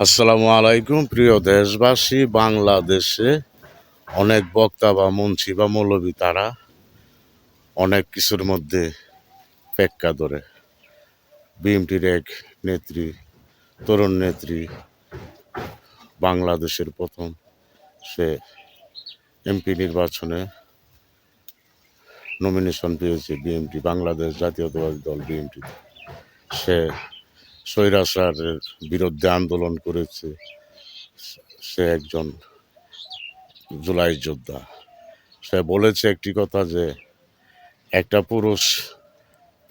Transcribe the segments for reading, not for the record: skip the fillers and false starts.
আসসালামু আলাইকুম প্রিয় দেশবাসী। বাংলাদেশে অনেক বক্তা বা মুন্সি বা মৌলবি তারা অনেক কিছুর মধ্যে পেক্কা ধরে। বিএনপির এক নেত্রী, তরুণ নেত্রী, বাংলাদেশের প্রথম সে এমপি নির্বাচনে নমিনেশন পেয়েছে বিএনপি, বাংলাদেশ জাতীয়তাবাদী দল বিএনপি। সে স্বৈরাচারের বিরুদ্ধে আন্দোলন করেছে। সে একজন জুলাই যোদ্ধা। সে বলেছে একটি কথা যে একটা পুরুষ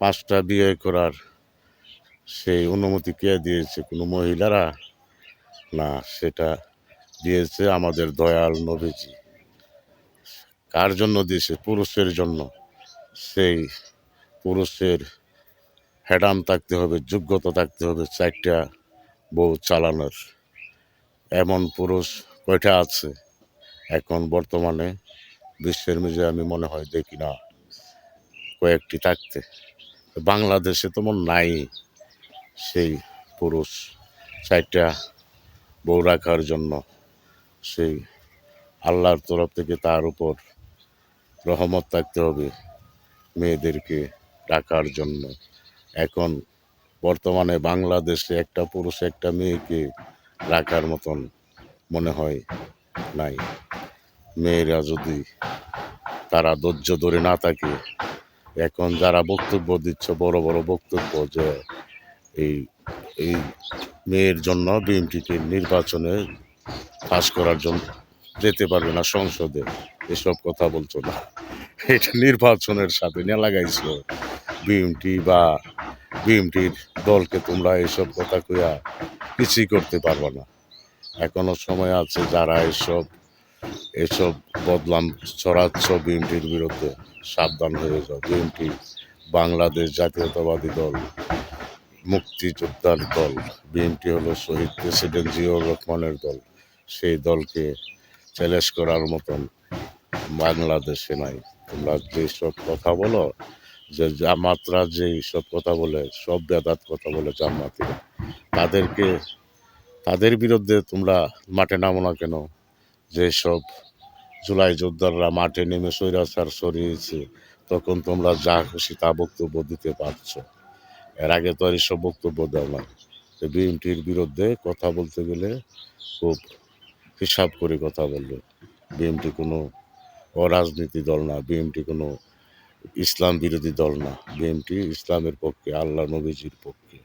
5টা বিয়ে করার সেই অনুমতি কে দিয়েছে? কোনো মহিলারা না, সেটা দিয়েছে আমাদের দয়াল নবীজি। কার জন্য দিয়েছে? পুরুষের জন্য। সেই পুরুষের হ্যাডাম থাকতে হবে, যোগ্যতা থাকতে হবে 4টা বউ চালানোর। এমন পুরুষ কয়টা আছে এখন বর্তমানে বিশ্বের মেঝে? আমি মনে হয় দেখি না কয়েকটি থাকতে। বাংলাদেশে তেমন নাই সেই পুরুষ 4টা বউ রাখার জন্য। সেই আল্লাহর তরফ থেকে তার উপর রহমত থাকতে হবে মেয়েদেরকে রাখার জন্য। এখন বর্তমানে বাংলাদেশে একটা পুরুষ একটা মেয়েকে রাখার মতন মনে হয় নাই। মেয়েরা যদি তারা ধৈর্য ধরে না থাকে, এখন যারা বক্তব্য দিচ্ছে বড় বড় বক্তব্য যে এই এই মেয়ের জন্য বিএনপিকে নির্বাচনে পাশ করার জন্য যেতে পারবে না সংসদে, এসব কথা বলছো না। এটা নির্বাচনের সাথে নিয়ে লাগাইছো বিএনপি বা বিএনপির দলকে। তোমরা এসব কথা কইয়া কিছুই করতে পারবে না। এখনো সময় আছে। যারা এসব এসব বদলাম ছড়াচ্ছ বিএনপির বিরুদ্ধে, সাবধান হয়ে যাও। বিএনপি বাংলাদেশ জাতীয়তাবাদী দল, মুক্তিযোদ্ধার দল। বিএনপি হলো শহীদ প্রেসিডেন্ট জিয়াউর রহমানের দল। সেই দলকে চ্যালেঞ্জ করার মতন বাংলাদেশে নাই। তোমরা যেসব কথা বলো, যে জামাতরা যেই সব কথা বলে, সব বেদাত কথা বলে জামাতিরা, তাদেরকে তাদের বিরুদ্ধে তোমরা মাঠে নামো না কেন? যেসব জুলাই যোদ্ধারা মাঠে নেমে স্বৈরাচার সরিয়েছে, তখন তোমরা যা খুশি তা বক্তব্য দিতে পারছো। এর আগে তো আর এসব বক্তব্য দাও না। বিএনপির বিরুদ্ধে কথা বলতে গেলে খুব হিসাব করে কথা বলবে। বিএনপি কোনো অরাজনীতি দল না, বিএনপি কোনো ইসলাম বিরোধী দল না। বিএনপি ইসলামের পক্ষে, আল্লাহ নবীজির পক্ষে।